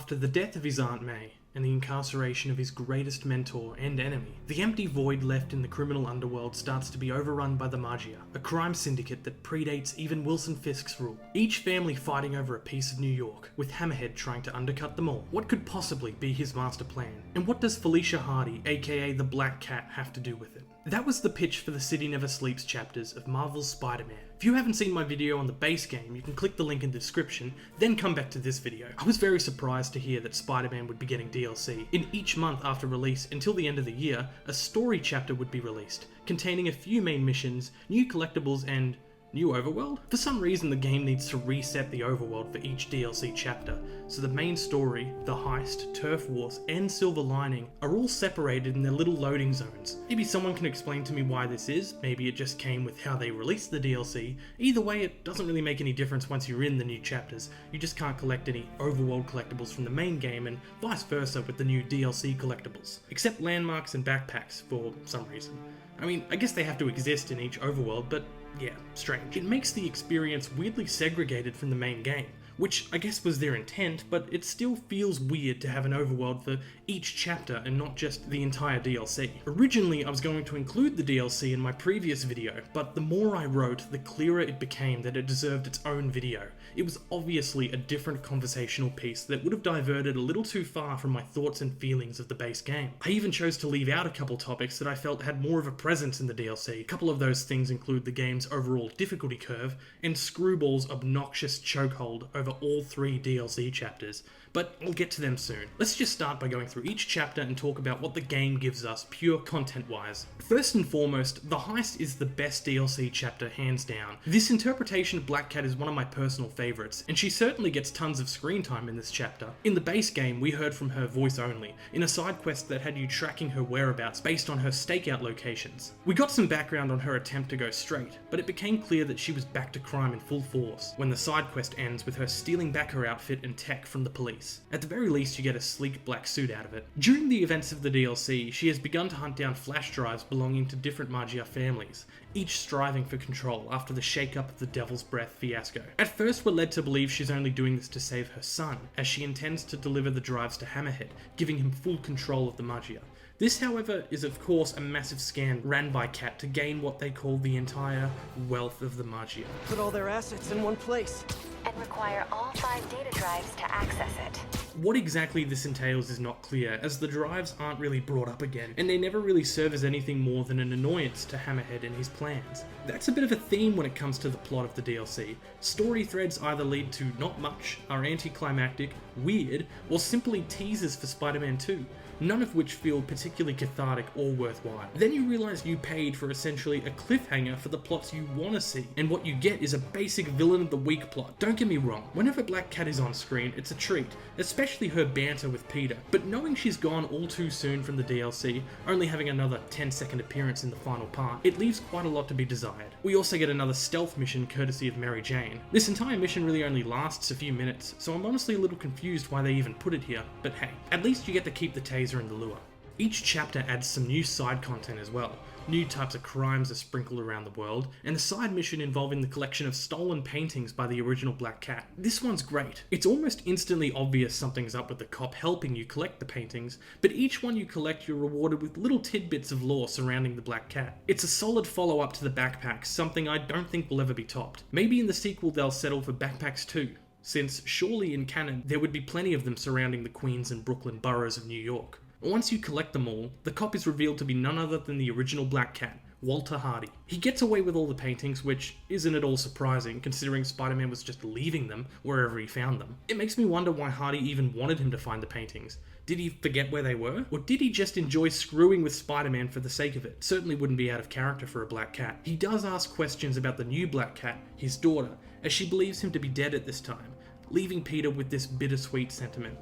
After the death of his Aunt May and the incarceration of his greatest mentor and enemy, the empty void left in the criminal underworld starts to be overrun by the Magia, a crime syndicate that predates even Wilson Fisk's rule. Each family fighting over a piece of New York, with Hammerhead trying to undercut them all. What could possibly be his master plan? And what does Felicia Hardy, aka the Black Cat, have to do with it? That was the pitch for the City Never Sleeps chapters of Marvel's Spider-Man. If you haven't seen my video on the base game, you can click the link in the description, then come back to this video. I was very surprised to hear that Spider-Man would be getting DLC. In each month after release, until the end of the year, a story chapter would be released, containing a few main missions, new collectibles, and new overworld? For some reason the game needs to reset the overworld for each DLC chapter, so the main story, the Heist, Turf Wars, and Silver Lining are all separated in their little loading zones. Maybe someone can explain to me why this is, maybe it just came with how they released the DLC. Either way, it doesn't really make any difference once you're in the new chapters. You just can't collect any overworld collectibles from the main game, and vice versa with the new DLC collectibles. Except landmarks and backpacks, for some reason. I mean, I guess they have to exist in each overworld, but yeah, strange. It makes the experience weirdly segregated from the main game, which I guess was their intent, but it still feels weird to have an overworld for each chapter and not just the entire DLC. Originally, I was going to include the DLC in my previous video, but the more I wrote, the clearer it became that it deserved its own video. It was obviously a different conversational piece that would have diverted a little too far from my thoughts and feelings of the base game. I even chose to leave out a couple topics that I felt had more of a presence in the DLC. A couple of those things include the game's overall difficulty curve and Screwball's obnoxious chokehold over all 3 DLC chapters, but I'll get to them soon. Let's just start by going through each chapter and talk about what the game gives us pure content-wise. First and foremost, the Heist is the best DLC chapter hands down. This interpretation of Black Cat is one of my personal favorites, and she certainly gets tons of screen time in this chapter. In the base game, we heard from her voice only, in a side quest that had you tracking her whereabouts based on her stakeout locations. We got some background on her attempt to go straight, but it became clear that she was back to crime in full force, when the side quest ends with her stealing back her outfit and tech from the police. At the very least, you get a sleek black suit out of it. During the events of the DLC, she has begun to hunt down flash drives belonging to different Magia families, each striving for control after the shake-up of the Devil's Breath fiasco. At first, we're led to believe she's only doing this to save her son, as she intends to deliver the drives to Hammerhead, giving him full control of the Magia. This, however, is of course a massive scam ran by Cat to gain what they call the entire wealth of the Magia. Put all their assets in one place. And require all 5 data drives to access it. What exactly this entails is not clear, as the drives aren't really brought up again, and they never really serve as anything more than an annoyance to Hammerhead and his plans. That's a bit of a theme when it comes to the plot of the DLC. Story threads either lead to not much, are anticlimactic, weird, or simply teasers for Spider-Man 2. None of which feel particularly cathartic or worthwhile. Then you realise you paid for essentially a cliffhanger for the plots you want to see, and what you get is a basic villain of the week plot. Don't get me wrong, whenever Black Cat is on screen, it's a treat, especially her banter with Peter, but knowing she's gone all too soon from the DLC, only having another 10-second appearance in the final part, it leaves quite a lot to be desired. We also get another stealth mission courtesy of Mary Jane. This entire mission really only lasts a few minutes, so I'm honestly a little confused why they even put it here, but hey, at least you get to keep the taser in the lure. Each chapter adds some new side content as well. New types of crimes are sprinkled around the world, and a side mission involving the collection of stolen paintings by the original Black Cat. This one's great. It's almost instantly obvious something's up with the cop helping you collect the paintings, but each one you collect you're rewarded with little tidbits of lore surrounding the Black Cat. It's a solid follow-up to the backpacks, something I don't think will ever be topped. Maybe in the sequel they'll settle for backpacks too, since surely in canon there would be plenty of them surrounding the Queens and Brooklyn boroughs of New York. Once you collect them all, the cop is revealed to be none other than the original Black Cat, Walter Hardy. He gets away with all the paintings, which isn't at all surprising considering Spider-Man was just leaving them wherever he found them. It makes me wonder why Hardy even wanted him to find the paintings. Did he forget where they were? Or did he just enjoy screwing with Spider-Man for the sake of it? Certainly wouldn't be out of character for a Black Cat. He does ask questions about the new Black Cat, his daughter, as she believes him to be dead at this time, leaving Peter with this bittersweet sentiment.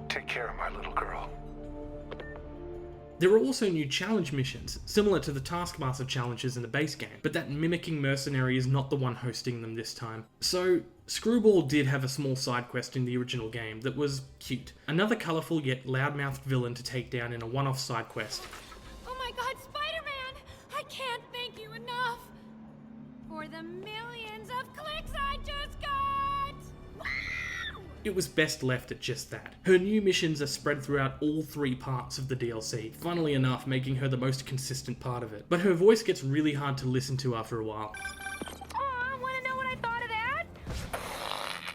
Take care of my little girl. There are also new challenge missions, similar to the Taskmaster challenges in the base game, but that mimicking mercenary is not the one hosting them this time. So, Screwball did have a small side quest in the original game that was cute. Another colourful yet loudmouthed villain to take down in a one-off side quest. Oh my god, Spider-Man! I can't thank you enough for the millions of clicks I just got! Wow! it was best left at just that. Her new missions are spread throughout all 3 parts of the DLC, funnily enough making her the most consistent part of it. But her voice gets really hard to listen to after a while. Aw, wanna know what I thought of that?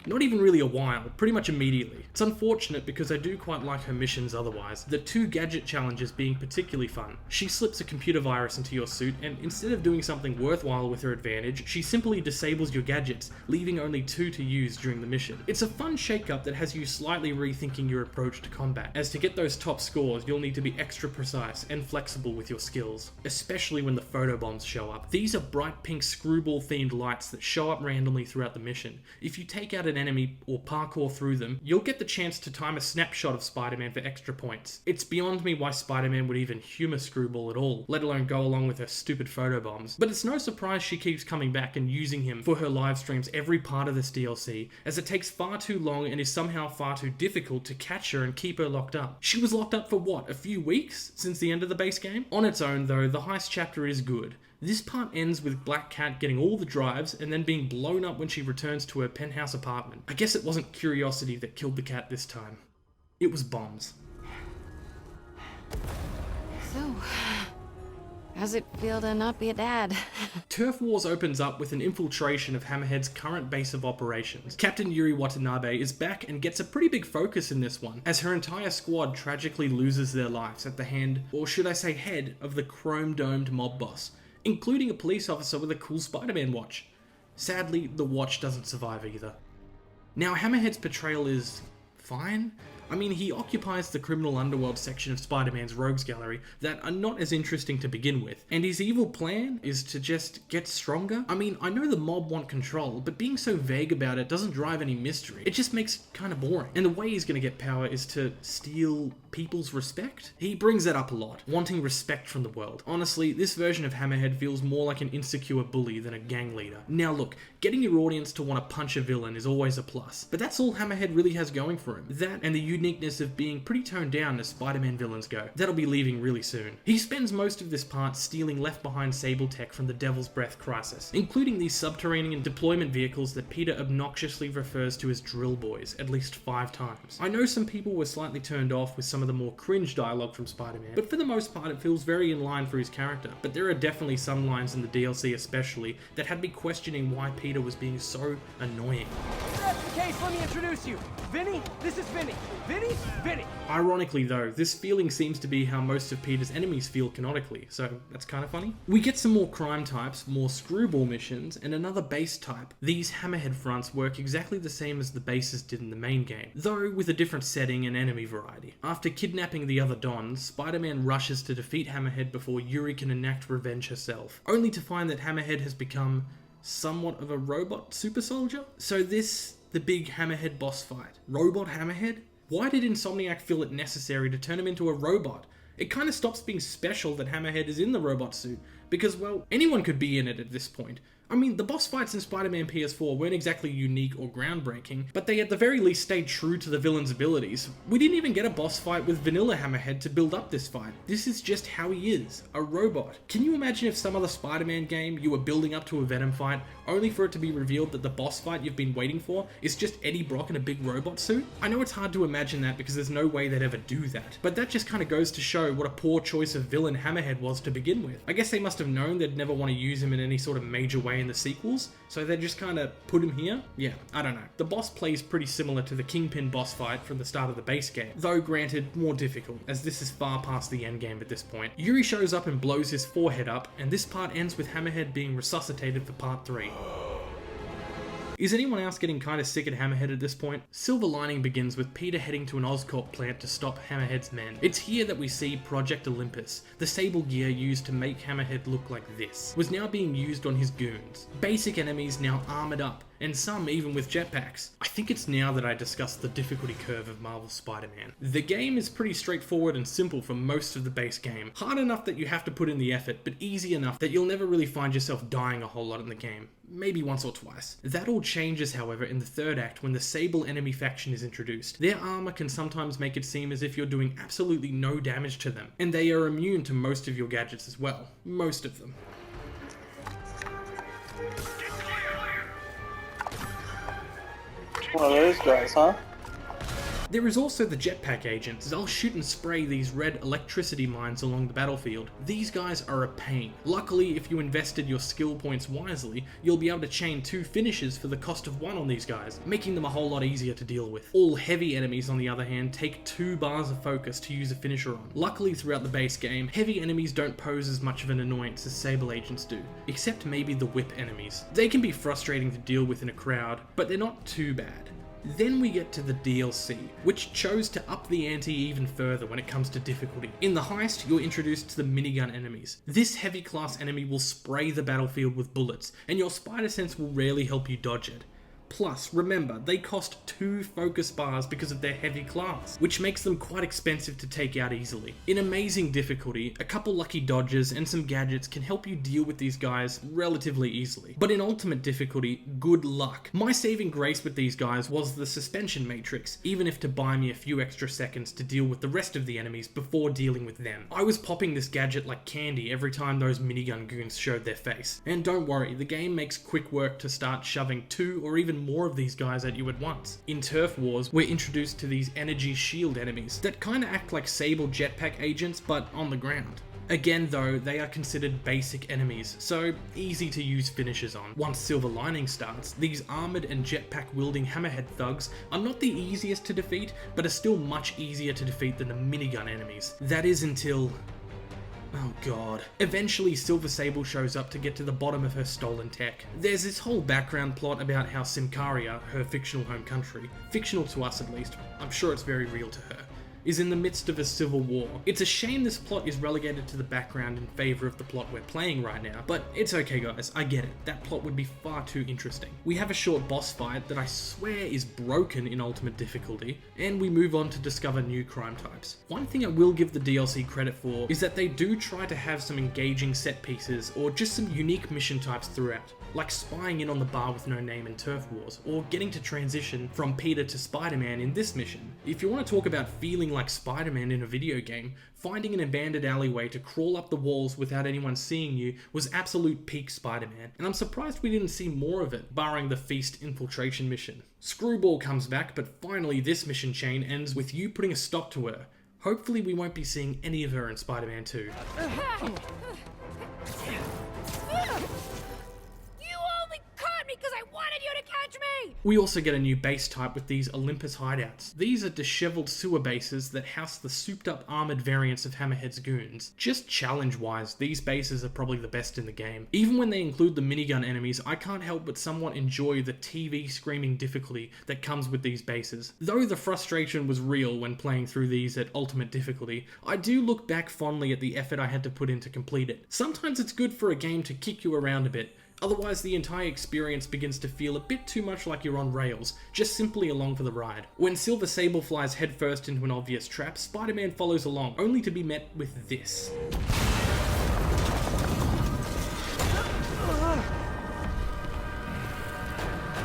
Not even really a while, pretty much immediately. It's unfortunate because I do quite like her missions otherwise, the 2 gadget challenges being particularly fun. She slips a computer virus into your suit, and instead of doing something worthwhile with her advantage, she simply disables your gadgets, leaving only 2 to use during the mission. It's a fun shake-up that has you slightly rethinking your approach to combat, as to get those top scores you'll need to be extra precise and flexible with your skills, especially when the photobombs show up. These are bright pink screwball themed lights that show up randomly throughout the mission. If you take out an enemy or parkour through them, you'll get the chance to time a snapshot of Spider-Man for extra points. It's beyond me why Spider-Man would even humour Screwball at all, let alone go along with her stupid photobombs. But it's no surprise she keeps coming back and using him for her live streams every part of this DLC, as it takes far too long and is somehow far too difficult to catch her and keep her locked up. She was locked up for what, a few weeks since the end of the base game? On its own though, the Heist chapter is good. This part ends with Black Cat getting all the drives and then being blown up when she returns to her penthouse apartment. I guess it wasn't curiosity that killed the cat this time. It was bombs. So, how's it feel to not be a dad? Turf Wars opens up with an infiltration of Hammerhead's current base of operations. Captain Yuri Watanabe is back and gets a pretty big focus in this one, as her entire squad tragically loses their lives at the hand, or should I say head, of the chrome-domed mob boss, including a police officer with a cool Spider-Man watch. Sadly, the watch doesn't survive either. Now, Hammerhead's portrayal is fine. I mean, he occupies the criminal underworld section of Spider-Man's rogues gallery that are not as interesting to begin with, and his evil plan is to just get stronger. I mean, I know the mob want control, but being so vague about it doesn't drive any mystery. It just makes it kind of boring. And the way he's gonna get power is to steal people's respect? He brings that up a lot, wanting respect from the world. Honestly, this version of Hammerhead feels more like an insecure bully than a gang leader. Now look, getting your audience to want to punch a villain is always a plus, but that's all Hammerhead really has going for him. That and the uniqueness of being pretty toned down as Spider-Man villains go. That'll be leaving really soon. He spends most of this part stealing left-behind Sable tech from the Devil's Breath Crisis, including these subterranean deployment vehicles that Peter obnoxiously refers to as drill boys at least 5 times. I know some people were slightly turned off with some of the more cringe dialogue from Spider-Man, but for the most part it feels very in line for his character. But there are definitely some lines in the DLC especially that had me questioning why Peter was being so annoying. If that's the case, let me introduce you. Vinny, this is Vinny. Vinny, Vinny. Ironically though, this feeling seems to be how most of Peter's enemies feel canonically, so that's kind of funny. We get some more crime types, more screwball missions, and another base type. These Hammerhead fronts work exactly the same as the bases did in the main game, though with a different setting and enemy variety. After kidnapping the other Dons, Spider-Man rushes to defeat Hammerhead before Yuri can enact revenge herself, only to find that Hammerhead has become somewhat of a robot super soldier. So the big Hammerhead boss fight. Robot Hammerhead? Why did Insomniac feel it necessary to turn him into a robot? It kind of stops being special that Hammerhead is in the robot suit, because, well, anyone could be in it at this point. I mean, the boss fights in Spider-Man PS4 weren't exactly unique or groundbreaking, but they at the very least stayed true to the villain's abilities. We didn't even get a boss fight with vanilla Hammerhead to build up this fight. This is just how he is, a robot. Can you imagine if some other Spider-Man game you were building up to a Venom fight, only for it to be revealed that the boss fight you've been waiting for is just Eddie Brock in a big robot suit? I know it's hard to imagine that because there's no way they'd ever do that, but that just kind of goes to show what a poor choice of villain Hammerhead was to begin with. I guess they must have known they'd never want to use him in any sort of major way in the sequels, so they just kind of put him here? Yeah, I don't know. The boss plays pretty similar to the Kingpin boss fight from the start of the base game, though granted more difficult, as this is far past the end game at this point. Yuri shows up and blows his forehead up, and this part ends with Hammerhead being resuscitated for part 3. Is anyone else getting kind of sick at Hammerhead at this point? Silver Lining begins with Peter heading to an Oscorp plant to stop Hammerhead's men. It's here that we see Project Olympus. The Sable gear used to make Hammerhead look like this was now being used on his goons. Basic enemies now armored up, and some even with jetpacks. I think it's now that I discuss the difficulty curve of Marvel's Spider-Man. The game is pretty straightforward and simple for most of the base game. Hard enough that you have to put in the effort, but easy enough that you'll never really find yourself dying a whole lot in the game. Maybe once or twice. That all changes, however, in the third act when the Sable enemy faction is introduced. Their armor can sometimes make it seem as if you're doing absolutely no damage to them, and they are immune to most of your gadgets as well. Most of them. One of those guys, huh? There is also the jetpack agents. They'll shoot and spray these red electricity mines along the battlefield. These guys are a pain. Luckily, if you invested your skill points wisely, you'll be able to chain 2 finishes for the cost of 1 on these guys, making them a whole lot easier to deal with. All heavy enemies, on the other hand, take 2 bars of focus to use a finisher on. Luckily, throughout the base game, heavy enemies don't pose as much of an annoyance as Sable agents do, except maybe the whip enemies. They can be frustrating to deal with in a crowd, but they're not too bad. Then we get to the DLC, which chose to up the ante even further when it comes to difficulty. In the Heist, you're introduced to the minigun enemies. This heavy class enemy will spray the battlefield with bullets, and your spider sense will rarely help you dodge it. Plus, remember, they cost 2 focus bars because of their heavy class, which makes them quite expensive to take out easily. In amazing difficulty, a couple lucky dodges and some gadgets can help you deal with these guys relatively easily. But in ultimate difficulty, good luck. My saving grace with these guys was the suspension matrix, even if to buy me a few extra seconds to deal with the rest of the enemies before dealing with them. I was popping this gadget like candy every time those minigun goons showed their face. And don't worry, the game makes quick work to start shoving 2 or even more of these guys at you at once. In Turf Wars, we're introduced to these energy shield enemies that kinda act like Sable jetpack agents, but on the ground. Again though, they are considered basic enemies, so easy to use finishers on. Once Silver Lining starts, these armoured and jetpack wielding Hammerhead thugs are not the easiest to defeat, but are still much easier to defeat than the minigun enemies. That is until... oh god. Eventually Silver Sable shows up to get to the bottom of her stolen tech. There's this whole background plot about how Symkaria, her fictional home country, fictional to us at least, I'm sure it's very real to her, is in the midst of a civil war. It's a shame this plot is relegated to the background in favour of the plot we're playing right now, but it's okay guys, I get it. That plot would be far too interesting. We have a short boss fight that I swear is broken in ultimate difficulty, and we move on to discover new crime types. One thing I will give the DLC credit for is that they do try to have some engaging set pieces or just some unique mission types throughout, like spying in on the bar with no name in Turf Wars, or getting to transition from Peter to Spider-Man in this mission. If you want to talk about feeling like Spider-Man in a video game, finding an abandoned alleyway to crawl up the walls without anyone seeing you was absolute peak Spider-Man, and I'm surprised we didn't see more of it, barring the Feast infiltration mission. Screwball comes back, but finally this mission chain ends with you putting a stop to her. Hopefully we won't be seeing any of her in Spider-Man 2. Because I wanted you to catch me! We also get a new base type with these Olympus hideouts. These are disheveled sewer bases that house the souped up armoured variants of Hammerhead's goons. Just challenge wise, these bases are probably the best in the game. Even when they include the minigun enemies, I can't help but somewhat enjoy the TV screaming difficulty that comes with these bases. Though the frustration was real when playing through these at ultimate difficulty, I do look back fondly at the effort I had to put in to complete it. Sometimes it's good for a game to kick you around a bit. Otherwise, the entire experience begins to feel a bit too much like you're on rails, just simply along for the ride. When Silver Sable flies headfirst into an obvious trap, Spider-Man follows along, only to be met with this.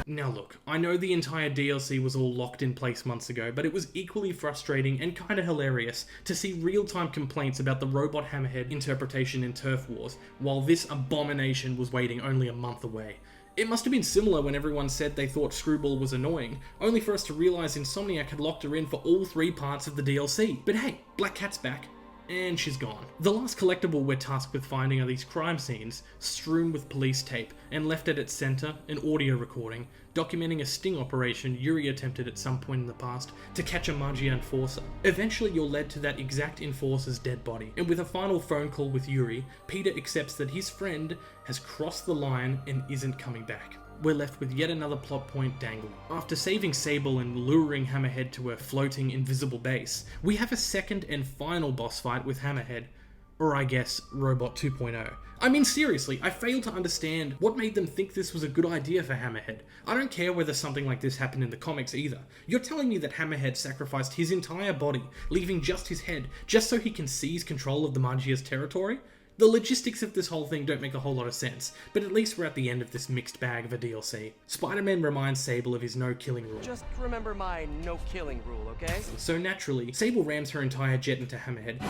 Now look, I know the entire DLC was all locked in place months ago, but it was equally frustrating and kinda hilarious to see real-time complaints about the robot Hammerhead interpretation in Turf Wars, while this abomination was waiting only a month away. It must have been similar when everyone said they thought Screwball was annoying, only for us to realise Insomniac had locked her in for all 3 parts of the DLC. But hey, Black Cat's back. And she's gone. The last collectible we're tasked with finding are these crime scenes, strewn with police tape, and left at its centre, an audio recording, documenting a sting operation Yuri attempted at some point in the past to catch a Magia enforcer. Eventually you're led to that exact enforcer's dead body, and with a final phone call with Yuri, Peter accepts that his friend has crossed the line and isn't coming back. We're left with yet another plot point dangling. After saving Sable and luring Hammerhead to a floating invisible base, we have a second and final boss fight with Hammerhead, or I guess, Robot 2.0. I mean seriously, I fail to understand what made them think this was a good idea for Hammerhead. I don't care whether something like this happened in the comics either. You're telling me that Hammerhead sacrificed his entire body, leaving just his head, just so he can seize control of the Magia's territory? The logistics of this whole thing don't make a whole lot of sense, but at least we're at the end of this mixed bag of a DLC. Spider-Man reminds Sable of his no-killing rule. Just remember my no-killing rule, okay? So naturally, Sable rams her entire jet into Hammerhead,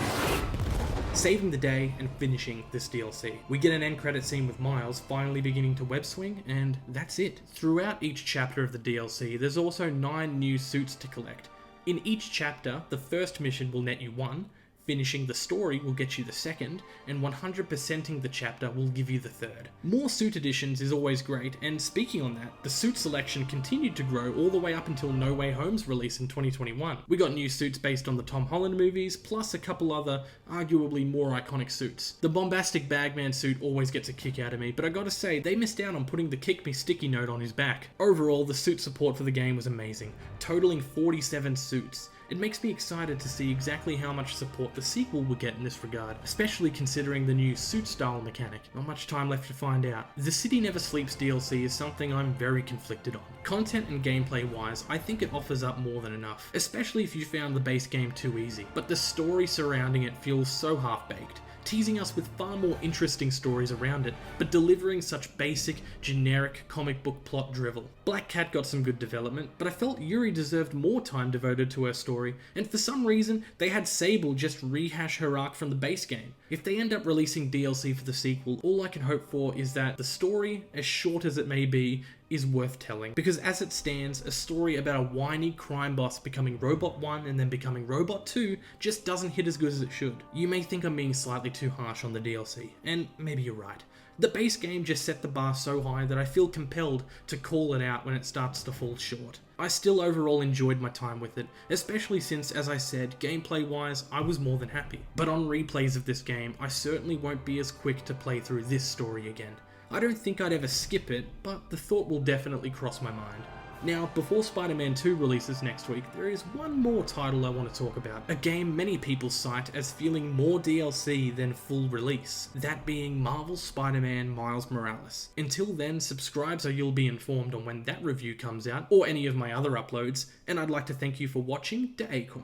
saving the day and finishing this DLC. We get an end credit scene with Miles finally beginning to web swing, and that's it. Throughout each chapter of the DLC, there's also 9 new suits to collect. In each chapter, the first mission will net you 1, finishing the story will get you the second, and 100%ing the chapter will give you the third. More suit additions is always great, and speaking on that, the suit selection continued to grow all the way up until No Way Home's release in 2021. We got new suits based on the Tom Holland movies, plus a couple other, arguably more iconic suits. The bombastic Bagman suit always gets a kick out of me, but I gotta say, they missed out on putting the Kick Me sticky note on his back. Overall, the suit support for the game was amazing, totaling 47 suits. It makes me excited to see exactly how much support the sequel will get in this regard, especially considering the new suit style mechanic. Not much time left to find out. The City Never Sleeps DLC is something I'm very conflicted on. Content and gameplay wise, I think it offers up more than enough, especially if you found the base game too easy. But the story surrounding it feels so half-baked, teasing us with far more interesting stories around it, but delivering such basic, generic comic book plot drivel. Black Cat got some good development, but I felt Yuri deserved more time devoted to her story, and for some reason, they had Sable just rehash her arc from the base game. If they end up releasing DLC for the sequel, all I can hope for is that the story, as short as it may be, is worth telling, because as it stands, a story about a whiny crime boss becoming Robot 1 and then becoming Robot 2 just doesn't hit as good as it should. You may think I'm being slightly too harsh on the DLC, and maybe you're right. The base game just set the bar so high that I feel compelled to call it out when it starts to fall short. I still overall enjoyed my time with it, especially since, as I said, gameplay wise, I was more than happy. But on replays of this game, I certainly won't be as quick to play through this story again. I don't think I'd ever skip it, but the thought will definitely cross my mind. Now, before Spider-Man 2 releases next week, there is one more title I want to talk about. A game many people cite as feeling more DLC than full release. That being Marvel's Spider-Man Miles Morales. Until then, subscribe so you'll be informed on when that review comes out, or any of my other uploads, and I'd like to thank you for watching DaAcorn.